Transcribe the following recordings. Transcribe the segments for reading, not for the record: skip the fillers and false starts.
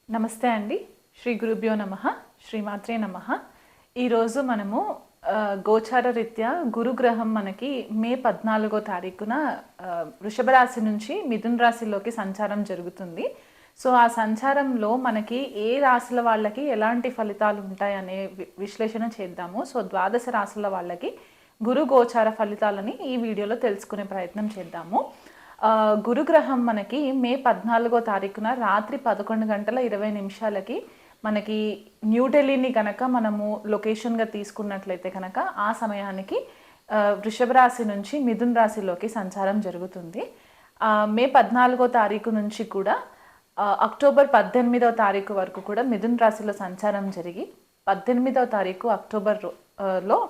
నమస్తే అండి. శ్రీ గురుభ్యో నమః. శ్రీమాత్రే నమః. ఈరోజు మనము గోచార రీత్యా గురుగ్రహం మనకి మే 14వ తారీఖున వృషభ రాశి నుంచి మిథున రాశిలోకి సంచారం జరుగుతుంది. సో ఆ సంచారంలో మనకి ఏ రాశుల వాళ్ళకి ఎలాంటి ఫలితాలు ఉంటాయనే విశ్లేషణ చేద్దాము. సో ద్వాదశ రాశుల వాళ్ళకి గురు గోచార ఫలితాలని ఈ వీడియోలో తెలుసుకునే ప్రయత్నం చేద్దాము. గురుగ్రహం మనకి మే 14వ తారీఖున రాత్రి 11:20 మనకి న్యూఢిల్లీని కనుక మనము లొకేషన్గా తీసుకున్నట్లయితే కనుక ఆ సమయానికి వృషభ రాశి నుంచి మిథున రాశిలోకి సంచారం జరుగుతుంది. మే 14వ తారీఖు నుంచి కూడా అక్టోబర్ 18వ తారీఖు వరకు కూడా మిథున రాశిలో సంచారం జరిగి 18వ తారీఖు అక్టోబర్లో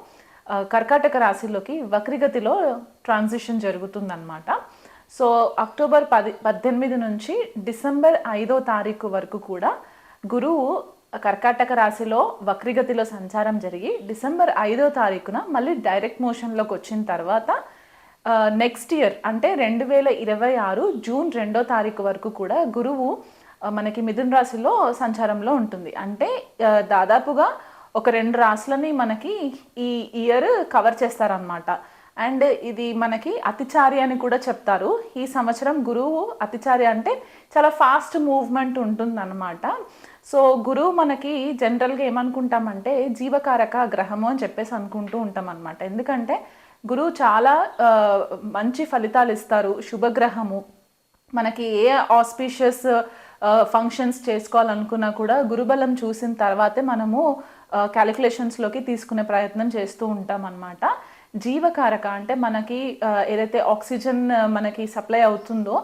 కర్కాటక రాశిలోకి వక్రిగతిలో ట్రాన్సిషన్ జరుగుతుందన్నమాట. సో అక్టోబర్ 18 నుంచి డిసెంబర్ 5వ తారీఖు వరకు కూడా గురువు కర్కాటక రాశిలో వక్రిగతిలో సంచారం జరిగి డిసెంబర్ 5వ తారీఖున మళ్ళీ డైరెక్ట్ మోషన్లోకి వచ్చిన తర్వాత నెక్స్ట్ ఇయర్ అంటే 2026 జూన్ 2వ తారీఖు వరకు కూడా గురువు మనకి మిథున రాశిలో సంచారంలో ఉంటుంది. అంటే దాదాపుగా ఒక 2 రాశులని మనకి ఈ ఇయర్ కవర్ చేస్తారనమాట. అండ్ ఇది మనకి అతిచారి అని కూడా చెప్తారు. ఈ సంవత్సరం గురువు అతిచారి అంటే చాలా ఫాస్ట్ మూవ్మెంట్ ఉంటుందన్నమాట. సో గురువు మనకి జనరల్గా ఏమనుకుంటామంటే జీవకారక గ్రహము అని చెప్పేసి అనుకుంటూ ఉంటాం అనమాట. ఎందుకంటే గురువు చాలా మంచి ఫలితాలు ఇస్తారు, శుభగ్రహము. మనకి ఏ ఆస్పీషియస్ ఫంక్షన్స్ చేసుకోవాలనుకున్నా కూడా గురుబలం చూసిన తర్వాతే మనము క్యాలిక్యులేషన్స్లోకి తీసుకునే ప్రయత్నం చేస్తూ ఉంటాం అన్నమాట. జీవకారక అంటే మనకి ఏదైతే ఆక్సిజన్ మనకి సప్లై అవుతుందో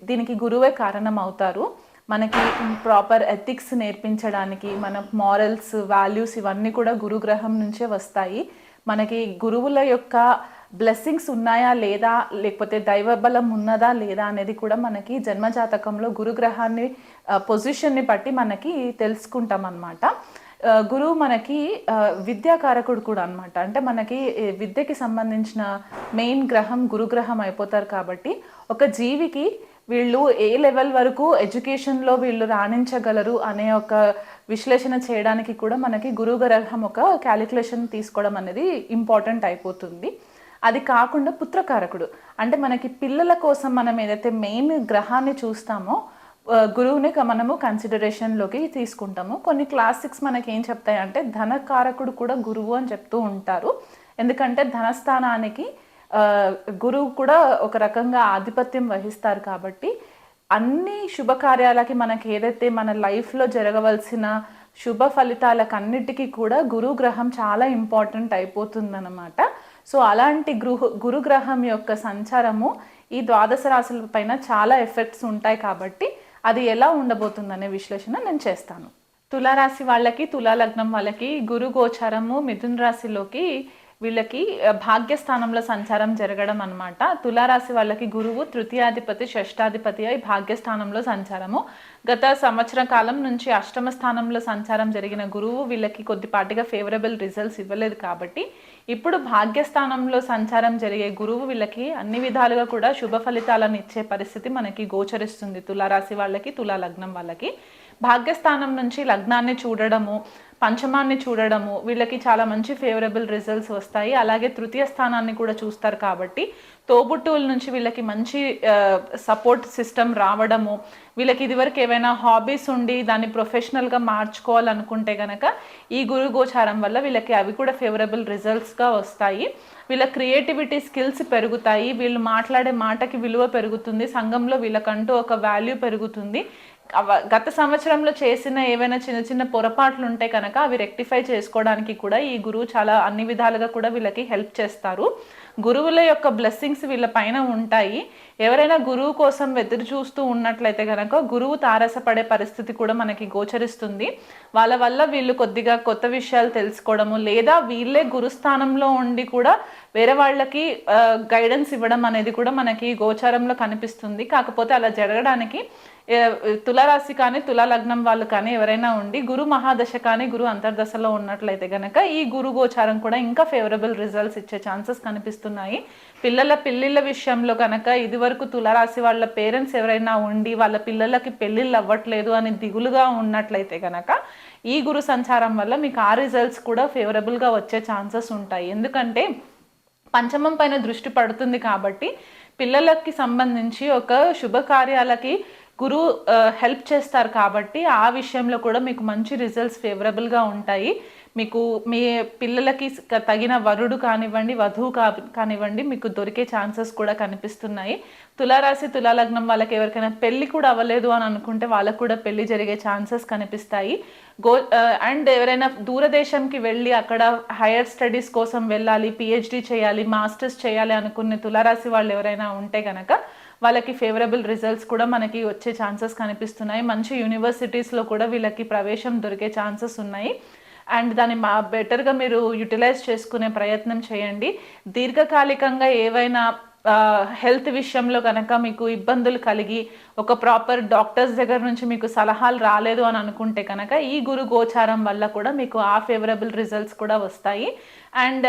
దీనికి గురువే కారణం అవుతారు. మనకి ప్రాపర్ ఎథిక్స్ నేర్పించడానికి మన మారల్స్, వాల్యూస్ ఇవన్నీ కూడా గురుగ్రహం నుంచే వస్తాయి. మనకి గురువుల యొక్క బ్లెస్సింగ్స్ ఉన్నాయా లేదా, లేకపోతే దైవబలం ఉన్నదా లేదా అనేది కూడా మనకి జన్మజాతకంలో గురుగ్రహాన్ని పొజిషన్ని బట్టి మనకి తెలుసుకుంటాం అన్నమాట. గురువు మనకి విద్యాకారకుడు కూడా అనమాట. అంటే మనకి విద్యకి సంబంధించిన మెయిన్ గ్రహం గురుగ్రహం అయిపోతారు. కాబట్టి ఒక జీవికి వీళ్ళు ఏ లెవెల్ వరకు ఎడ్యుకేషన్లో వీళ్ళు రాణించగలరు అనే ఒక విశ్లేషణ చేయడానికి కూడా మనకి గురుగ్రహం ఒక క్యాలిక్యులేషన్ తీసుకోవడం అనేది ఇంపార్టెంట్ అయిపోతుంది. అది కాకుండా పుత్రకారకుడు అంటే మనకి పిల్లల కోసం మనం ఏదైతే మెయిన్ గ్రహాన్ని చూస్తామో గురువుని మనము కన్సిడరేషన్లోకి తీసుకుంటాము. కొన్ని క్లాసిక్స్ మనకి ఏం చెప్తాయంటే ధనకారకుడు కూడా గురువు అని చెప్తూ ఉంటారు. ఎందుకంటే ధనస్థానానికి గురువు కూడా ఒక రకంగా ఆధిపత్యం వహిస్తారు. కాబట్టి అన్ని శుభకార్యాలకి మనకి ఏదైతే మన లైఫ్లో జరగవలసిన శుభ ఫలితాలకన్నిటికీ కూడా గురుగ్రహం చాలా ఇంపార్టెంట్ అయిపోతుందన్నమాట. సో అలాంటి గురుగ్రహం యొక్క సంచారము ఈ ద్వాదశ రాశుల పైన చాలా ఎఫెక్ట్స్ ఉంటాయి. కాబట్టి అది ఎలా ఉండబోతుందనే విశ్లేషణ నేను చేస్తాను. తులారాశి వాళ్ళకి, తులా లగ్నం వాళ్ళకి గురు గోచారము మిథున రాశిలోకి వీళ్ళకి భాగ్యస్థానంలో సంచారం జరగడం అనమాట. తులారాశి వాళ్ళకి గురువు తృతీయాధిపతి, షష్టాధిపతి అయి భాగ్యస్థానంలో సంచారము. గత సంవత్సర కాలం నుంచి అష్టమ స్థానంలో సంచారం జరిగిన గురువు వీళ్ళకి కొద్దిపాటిగా ఫేవరబుల్ రిజల్ట్స్ ఇవ్వలేదు. కాబట్టి ఇప్పుడు భాగ్యస్థానంలో సంచారం జరిగే గురువు వీళ్ళకి అన్ని విధాలుగా కూడా శుభ ఫలితాలను ఇచ్చే పరిస్థితి మనకి గోచరిస్తుంది. తులారాశి వాళ్ళకి, తులా లగ్నం వాళ్ళకి భాగ్యస్థానం నుంచి లగ్నాన్ని చూడడము, పంచమాన్ని చూడడము వీళ్ళకి చాలా మంచి ఫేవరబుల్ రిజల్ట్స్ వస్తాయి. అలాగే తృతీయ స్థానాన్ని కూడా చూస్తారు. కాబట్టి తోబుట్టువుల నుంచి వీళ్ళకి మంచి సపోర్ట్ సిస్టమ్ రావడము, వీళ్ళకి ఇదివరకు ఏవైనా హాబీస్ ఉండి దాన్ని ప్రొఫెషనల్గా మార్చుకోవాలనుకుంటే కనుక ఈ గురు గోచారం వల్ల వీళ్ళకి అవి కూడా ఫేవరబుల్ రిజల్ట్స్గా వస్తాయి. వీళ్ళ క్రియేటివిటీ స్కిల్స్ పెరుగుతాయి, వీళ్ళు మాట్లాడే మాటకి విలువ పెరుగుతుంది, సంఘంలో వీళ్ళకంటూ ఒక వాల్యూ పెరుగుతుంది. గత సంవత్సరంలో చేసిన ఏవైనా చిన్న చిన్న పొరపాట్లు ఉంటే కనుక అవి రెక్టిఫై చేసుకోవడానికి కూడా ఈ గురువు చాలా అన్ని విధాలుగా కూడా వీళ్ళకి హెల్ప్ చేస్తారు. గురువుల యొక్క బ్లెస్సింగ్స్ వీళ్ళ పైన ఉంటాయి. ఎవరైనా గురువు కోసం ఎదురు చూస్తూ ఉన్నట్లయితే కనుక గురువు తారసపడే పరిస్థితి కూడా మనకి గోచరిస్తుంది. వాళ్ళ వల్ల వీళ్ళు కొద్దిగా కొత్త విషయాలు తెలుసుకోవడము, లేదా వీళ్ళే గురుస్థానంలో ఉండి కూడా వేరే వాళ్ళకి గైడెన్స్ ఇవ్వడం అనేది కూడా మనకి గోచారంలో కనిపిస్తుంది. కాకపోతే అలా జరగడానికి తులారాశి కానీ తులా లగ్నం వాళ్ళు కానీ ఎవరైనా ఉండి గురు మహాదశ కానీ గురు అంతర్దశలో ఉన్నట్లయితే కనుక ఈ గురు గోచారం కూడా ఇంకా ఫేవరబుల్ రిజల్ట్స్ ఇచ్చే ఛాన్సెస్ కనిపిస్తుంది. కనిపిస్తున్నాయి. పెళ్ళిళ్ళ విషయంలో కనుక ఇదివరకు తులారాశి వాళ్ళ పేరెంట్స్ ఎవరైనా ఉండి వాళ్ళ పిల్లలకి పెళ్ళిళ్ళు అవ్వట్లేదు అని దిగులుగా ఉన్నట్లయితే కనుక ఈ గురు సంచారం వల్ల మీకు ఆ రిజల్ట్స్ కూడా ఫేవరబుల్గా వచ్చే ఛాన్సెస్ ఉంటాయి. ఎందుకంటే పంచమం పైన దృష్టి పడుతుంది కాబట్టి పిల్లలకి సంబంధించి ఒక శుభకార్యాలకి గురువు హెల్ప్ చేస్తారు కాబట్టి ఆ విషయంలో కూడా మీకు మంచి రిజల్ట్స్ ఫేవరబుల్గా ఉంటాయి. మీకు మీ పిల్లలకి తగిన వరుడు కానివ్వండి, వధువు కానివ్వండి మీకు దొరికే ఛాన్సెస్ కూడా కనిపిస్తున్నాయి. తులారాశి తులాలగ్నం వాళ్ళకి ఎవరికైనా పెళ్ళి కూడా అవ్వలేదు అని అనుకుంటే వాళ్ళకు కూడా పెళ్లి జరిగే ఛాన్సెస్ కనిపిస్తాయి. అండ్ ఎవరైనా దూరదేశంకి వెళ్ళి అక్కడ హైయర్ స్టడీస్ కోసం వెళ్ళాలి, పిహెచ్డి చేయాలి, మాస్టర్స్ చేయాలి అనుకునే తులారాశి వాళ్ళు ఎవరైనా ఉంటే కనుక వాళ్ళకి ఫేవరబుల్ రిజల్ట్స్ కూడా మనకి వచ్చే ఛాన్సెస్ కనిపిస్తున్నాయి. మంచి యూనివర్సిటీస్లో కూడా వీళ్ళకి ప్రవేశం దొరికే ఛాన్సెస్ ఉన్నాయి. అండ్ దాన్ని బెటర్గా మీరు యూటిలైజ్ చేసుకునే ప్రయత్నం చేయండి. దీర్ఘకాలికంగా ఏవైనా హెల్త్ విషయంలో కనుక మీకు ఇబ్బందులు కలిగి ఒక ప్రాపర్ డాక్టర్స్ దగ్గర నుంచి మీకు సలహాలు రాలేదు అని అనుకుంటే కనుక ఈ గురు గోచారం వల్ల కూడా మీకు ఆ ఫేవరబుల్ రిజల్ట్స్ కూడా వస్తాయి. అండ్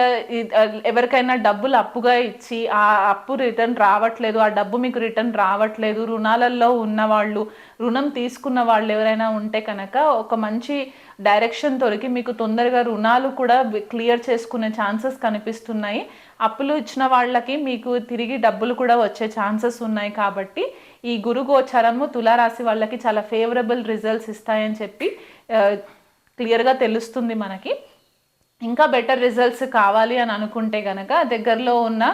ఎవరికైనా డబ్బులు అప్పుగా ఇచ్చి ఆ అప్పు రిటర్న్ రావట్లేదు, ఆ డబ్బు మీకు రిటర్న్ రావట్లేదు, రుణాలలో ఉన్నవాళ్ళు, రుణం తీసుకున్న వాళ్ళు ఎవరైనా ఉంటే కనుక ఒక మంచి డైరెక్షన్ దొరికి మీకు తొందరగా రుణాలు కూడా క్లియర్ చేసుకునే ఛాన్సెస్ కనిపిస్తున్నాయి. అప్పులు ఇచ్చిన వాళ్ళకి మీకు తిరిగి డబ్బులు కూడా వచ్చే ఛాన్సెస్ ఉన్నాయి. కాబట్టి ఈ గురు గోచారము తులారాశి వాళ్ళకి చాలా ఫేవరబుల్ రిజల్ట్స్ ఇస్తాయని చెప్పి క్లియర్గా తెలుస్తుంది మనకి. ఇంకా బెటర్ రిజల్ట్స్ కావాలి అని అనుకుంటే కనుక దగ్గరలో ఉన్న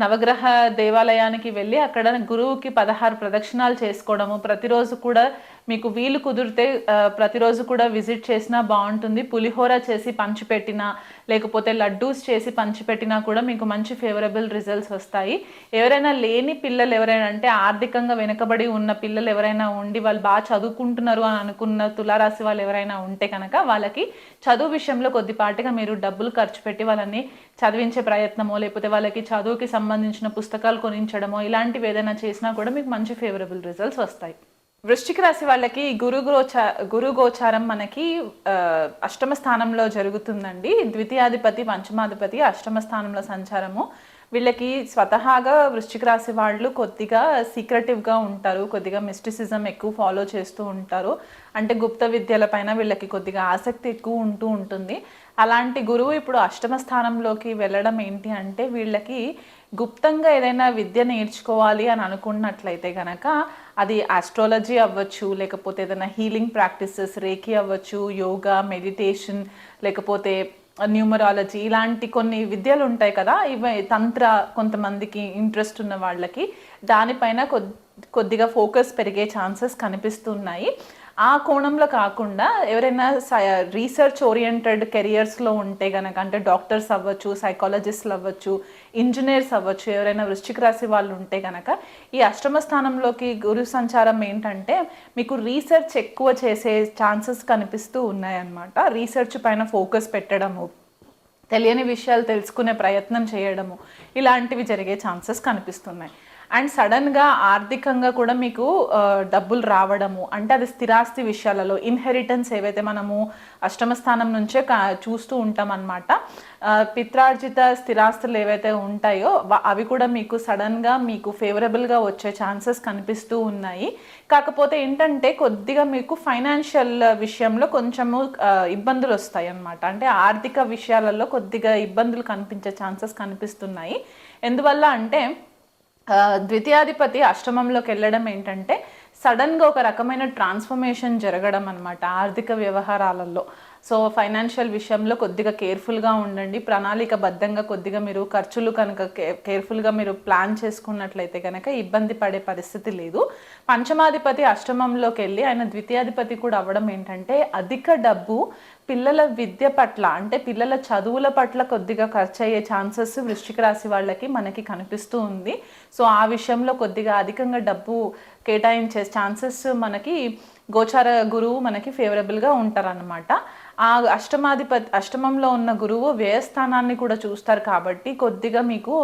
నవగ్రహ దేవాలయానికి వెళ్ళి అక్కడ గురువుకి 16 ప్రదక్షిణాలు చేసుకోవడము, ప్రతిరోజు కూడా మీకు వీలు కుదిరితే ప్రతిరోజు కూడా విజిట్ చేసినా బాగుంటుంది. పులిహోర చేసి పంచిపెట్టినా లేకపోతే లడ్డూస్ చేసి పంచిపెట్టినా కూడా మీకు మంచి ఫేవరబుల్ రిజల్ట్స్ వస్తాయి. ఎవరైనా లేని పిల్లలు ఎవరైనా అంటే ఆర్థికంగా వెనుకబడి ఉన్న పిల్లలు ఎవరైనా ఉండి వాళ్ళు బాగా చదువుకుంటున్నారు అని అనుకున్న తులారాశి వాళ్ళు ఎవరైనా ఉంటే కనుక వాళ్ళకి చదువు విషయంలో కొద్దిపాటిగా మీరు డబ్బులు ఖర్చు పెట్టి వాళ్ళని చదివించే ప్రయత్నమో లేకపోతే వాళ్ళకి చదువుకి సంబంధించిన పుస్తకాలు కొనించడమో ఇలాంటివి ఏదైనా చేసినా కూడా మీకు మంచి ఫేవరబుల్ రిజల్ట్స్ వస్తాయి. వృశ్చిక రాశి వాళ్ళకి గురు గోచారం మనకి అష్టమ స్థానంలో జరుగుతుందండి. ద్వితీయాధిపతి పంచమాధిపతి అష్టమ స్థానంలో సంచారము. వీళ్ళకి స్వతహాగా వృశ్చిక రాశి వాళ్ళు కొద్దిగా సీక్రెటివ్గా ఉంటారు, కొద్దిగా మిస్టిసిజం ఎక్కువ ఫాలో చేస్తూ ఉంటారు. అంటే గుప్త విద్యల పైన వీళ్ళకి కొద్దిగా ఆసక్తి ఎక్కువ ఉంటుంది. అలాంటి గురువు ఇప్పుడు అష్టమ స్థానంలోకి వెళ్ళడం ఏంటి అంటే వీళ్ళకి గుప్తంగా ఏదైనా విద్య నేర్చుకోవాలి అని అనుకున్నట్లయితే కనుక అది ఆస్ట్రాలజీ అవ్వచ్చు, లేకపోతే ఏదైనా హీలింగ్ ప్రాక్టీసెస్ రేఖీ అవ్వచ్చు, యోగా, మెడిటేషన్, లేకపోతే న్యూమరాలజీ ఇలాంటి కొన్ని విద్యలు ఉంటాయి కదా, ఇవి తంత్ర కొంతమందికి ఇంట్రెస్ట్ ఉన్న వాళ్ళకి దానిపైన కొద్దిగా ఫోకస్ పెరిగే ఛాన్సెస్ కనిపిస్తున్నాయి. ఆ కోణంలో కాకుండా ఎవరైనా రీసెర్చ్ ఓరియంటెడ్ కెరియర్స్లో ఉంటే కనుక అంటే డాక్టర్స్ అవ్వచ్చు, సైకాలజిస్టులు అవ్వచ్చు, ఇంజనీర్స్ అవ్వచ్చు, ఎవరైనా వృశ్చిక రాశి వాళ్ళు ఉంటే కనుక ఈ అష్టమ స్థానంలోకి గురు సంచారం ఏంటంటే మీకు రీసెర్చ్ ఎక్కువ చేసే ఛాన్సెస్ కనిపిస్తూ ఉన్నాయన్నమాట. రీసెర్చ్ పైన ఫోకస్ పెట్టడము, తెలియని విషయాలు తెలుసుకునే ప్రయత్నం చేయడము ఇలాంటివి జరిగే ఛాన్సెస్ కనిపిస్తున్నాయి. అండ్ సడన్గా ఆర్థికంగా కూడా మీకు డబ్బులు రావడము అంటే అది స్థిరాస్తి విషయాలలో ఇన్హెరిటెన్స్ ఏవైతే మనము అష్టమ స్థానం నుంచే చూస్తూ ఉంటాం అన్నమాట. పిత్రార్జిత స్థిరాస్తులు ఏవైతే ఉంటాయో అవి కూడా మీకు సడన్గా మీకు ఫేవరబుల్గా వచ్చే ఛాన్సెస్ కనిపిస్తూ ఉన్నాయి. కాకపోతే ఏంటంటే కొద్దిగా మీకు ఫైనాన్షియల్ విషయంలో కొంచెము ఇబ్బందులు వస్తాయి అన్నమాట. అంటే ఆర్థిక విషయాలలో కొద్దిగా ఇబ్బందులు కనిపించే ఛాన్సెస్ కనిపిస్తున్నాయి. ఎందువల్ల అంటే ద్వితీయాధిపతి అష్టమంలోకి వెళ్ళడం ఏంటంటే సడన్గా ఒక రకమైన ట్రాన్స్ఫర్మేషన్ జరగడం అనమాట ఆర్థిక వ్యవహారాలలో. సో ఫైనాన్షియల్ విషయంలో కొద్దిగా కేర్ఫుల్గా ఉండండి. ప్రణాళికబద్ధంగా కొద్దిగా మీరు ఖర్చులు కనుక కేర్ఫుల్గా మీరు ప్లాన్ చేసుకున్నట్లయితే కనుక ఇబ్బంది పడే పరిస్థితి లేదు. పంచమాధిపతి అష్టమంలోకి వెళ్ళి ఆయన ద్వితీయాధిపతి కూడా అవ్వడం ఏంటంటే అధిక డబ్బు పిల్లల విద్య పట్ల అంటే పిల్లల చదువుల పట్ల కొద్దిగా ఖర్చు అయ్యే ఛాన్సెస్ వృశ్చిక రాశి వాళ్ళకి మనకి కనిపిస్తూ ఉంది. సో ఆ విషయంలో కొద్దిగా అధికంగా డబ్బు కేటాయించే ఛాన్సెస్ మనకి గోచార గురువు మనకి ఫేవరబుల్గా ఉంటారన్నమాట. ఆ అష్టమంలో ఉన్న గురువు వ్యయస్థానాన్ని కూడా చూస్తారు కాబట్టి కొద్దిగా మీకు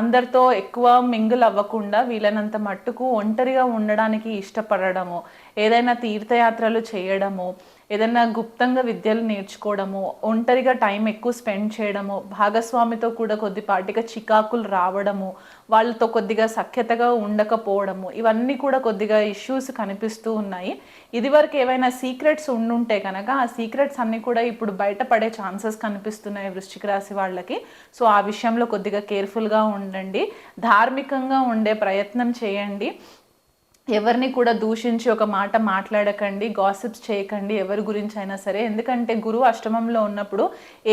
అందరితో ఎక్కువ మింగిల్ అవ్వకుండా వీలైనంత మట్టుకు ఒంటరిగా ఉండడానికి ఇష్టపడడము, ఏదైనా తీర్థయాత్రలు చేయడము, ఏదైనా గుప్తంగా విద్యలు నేర్చుకోవడము, ఒంటరిగా టైం ఎక్కువ స్పెండ్ చేయడము, భాగస్వామితో కూడా కొద్దిపాటిగా చికాకులు రావడము, వాళ్ళతో కొద్దిగా సఖ్యతగా ఉండకపోవడము, ఇవన్నీ కూడా కొద్దిగా ఇష్యూస్ కనిపిస్తూ ఉన్నాయి. ఇదివరకు ఏవైనా సీక్రెట్స్ ఉండుంటే కనుక ఆ సీక్రెట్స్ అన్నీ కూడా ఇప్పుడు బయటపడే ఛాన్సెస్ కనిపిస్తున్నాయి వృశ్చిక రాశి వాళ్ళకి. సో ఆ విషయంలో కొద్దిగా కేర్ఫుల్గా ఉండండి, ధార్మికంగా ఉండే ప్రయత్నం చేయండి. ఎవరిని కూడా దూషించి ఒక మాట మాట్లాడకండి, గాసిప్స్ చేయకండి ఎవరి గురించి అయినా సరే. ఎందుకంటే గురువు అష్టమంలో ఉన్నప్పుడు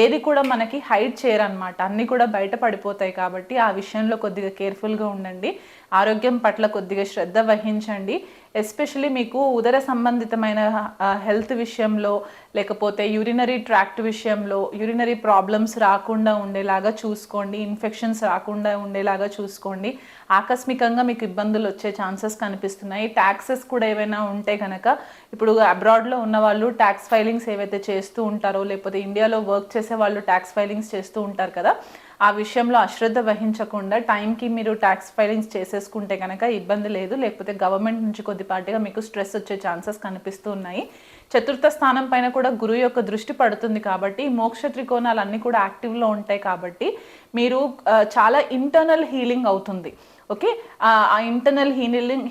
ఏది కూడా మనకి హైడ్ చేయరనమాట, అన్నీ కూడా బయట పడిపోతాయి. కాబట్టి ఆ విషయంలో కొద్దిగా కేర్ఫుల్గా ఉండండి. ఆరోగ్యం పట్ల కొద్దిగా శ్రద్ధ వహించండి. ఎస్పెషలీ మీకు ఉదర సంబంధితమైన హెల్త్ విషయంలో, లేకపోతే యూరినరీ ట్రాక్ట్ విషయంలో యూరినరీ ప్రాబ్లమ్స్ రాకుండా ఉండేలాగా చూసుకోండి, ఇన్ఫెక్షన్స్ రాకుండా ఉండేలాగా చూసుకోండి. ఆకస్మికంగా మీకు ఇబ్బందులు వచ్చే ఛాన్సెస్ కనిపిస్తున్నాయి. ట్యాక్సెస్ కూడా ఏవైనా ఉంటే కనుక, ఇప్పుడు అబ్రాడ్లో ఉన్న వాళ్ళు ట్యాక్స్ ఫైలింగ్స్ ఏవైతే చేస్తూ ఉంటారో, లేకపోతే ఇండియాలో వర్క్ చేసే వాళ్ళు ట్యాక్స్ ఫైలింగ్స్ చేస్తూ ఉంటారు కదా, ఆ విషయంలో అశ్రద్ధ వహించకుండా టైంకి మీరు ట్యాక్స్ ఫైలింగ్స్ చేసేసుకుంటే కనుక ఇబ్బంది లేదు. లేకపోతే గవర్నమెంట్ నుంచి కొద్దిపాటిగా మీకు స్ట్రెస్ వచ్చే ఛాన్సెస్ కనిపిస్తూ ఉన్నాయి. చతుర్థ స్థానం పైన కూడా గురువు యొక్క దృష్టి పడుతుంది కాబట్టి మోక్ష త్రికోణాలు అన్నీ కూడా యాక్టివ్లో ఉంటాయి. కాబట్టి మీరు చాలా ఇంటర్నల్ హీలింగ్ అవుతుంది. ఓకే, ఆ ఇంటర్నల్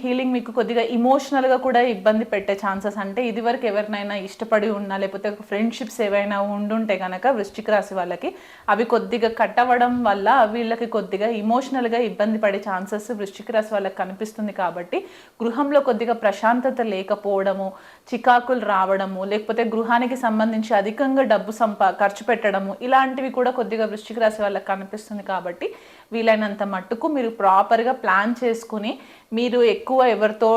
హీలింగ్ మీకు కొద్దిగా ఇమోషనల్గా కూడా ఇబ్బంది పెట్టే ఛాన్సెస్, అంటే ఇదివరకు ఎవరినైనా ఇష్టపడి ఉన్నా, లేకపోతే ఫ్రెండ్షిప్స్ ఏవైనా ఉండుంటే కనుక వృశ్చిక రాశి వాళ్ళకి అవి కొద్దిగా కట్ అవ్వడం వల్ల వీళ్ళకి కొద్దిగా ఇమోషనల్గా ఇబ్బంది పడే ఛాన్సెస్ వృశ్చిక రాశి వాళ్ళకి కనిపిస్తుంది. కాబట్టి గృహంలో కొద్దిగా ప్రశాంతత లేకపోవడము, చికాకులు రావడము, లేకపోతే గృహానికి సంబంధించి అధికంగా డబ్బు ఖర్చు పెట్టడము, ఇలాంటివి కూడా కొద్దిగా వృశ్చిక రాశి వాళ్ళకి కనిపిస్తుంది. కాబట్టి వీలైనంత మట్టుకు మీరు ప్రాపర్గా ప్లాన్ చేసుకుని, మీరు ఎక్కువ ఎవరితో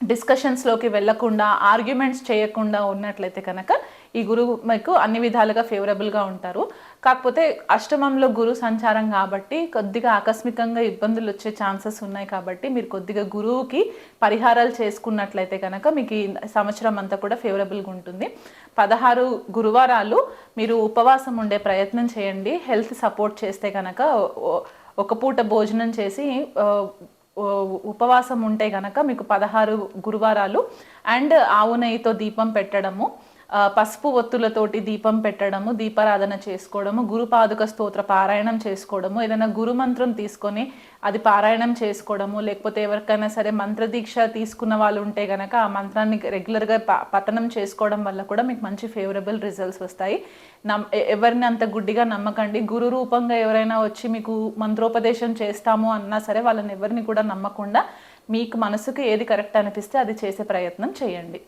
డిస్కషన్స్లోకి వెళ్ళకుండా, ఆర్గ్యుమెంట్స్ చేయకుండా ఉన్నట్లయితే కనుక ఈ గురువు మీకు అన్ని విధాలుగా ఫేవరబుల్గా ఉంటారు. కాకపోతే అష్టమంలో గురు సంచారం కాబట్టి కొద్దిగా ఆకస్మికంగా ఇబ్బందులు వచ్చే ఛాన్సెస్ ఉన్నాయి. కాబట్టి మీరు కొద్దిగా గురువుకి పరిహారాలు చేసుకున్నట్లయితే కనుక మీకు ఈ సంవత్సరం అంతా కూడా ఫేవరబుల్గా ఉంటుంది. 16 గురువారాలు మీరు ఉపవాసం ఉండే ప్రయత్నం చేయండి. హెల్త్ సపోర్ట్ చేస్తే కనుక ఒక పూట భోజనం చేసి ఉపవాసం ఉంటే కనుక మీకు 16 గురువారాలు అండ్ ఆవు నెయ్యితో దీపం పెట్టడము, పసుపు ఒత్తులతోటి దీపం పెట్టడము, దీపారాధన చేసుకోవడము, గురుపాదుక స్తోత్ర పారాయణం చేసుకోవడము, ఏదైనా గురు మంత్రం తీసుకొని అది పారాయణం చేసుకోవడము, లేకపోతే ఎవరికైనా సరే మంత్రదీక్ష తీసుకున్న వాళ్ళు ఉంటే కనుక ఆ మంత్రాన్ని రెగ్యులర్గా పఠనం చేసుకోవడం వల్ల కూడా మీకు మంచి ఫేవరబుల్ రిజల్ట్స్ వస్తాయి. ఎవరిని అంత గుడ్డిగా నమ్మకండి. గురు రూపంగా ఎవరైనా వచ్చి మీకు మంత్రోపదేశం చేస్తాము అన్నా సరే వాళ్ళని ఎవరిని కూడా నమ్మకుండా మీకు మనసుకు ఏది కరెక్ట్ అనిపిస్తే అది చేసే ప్రయత్నం చేయండి.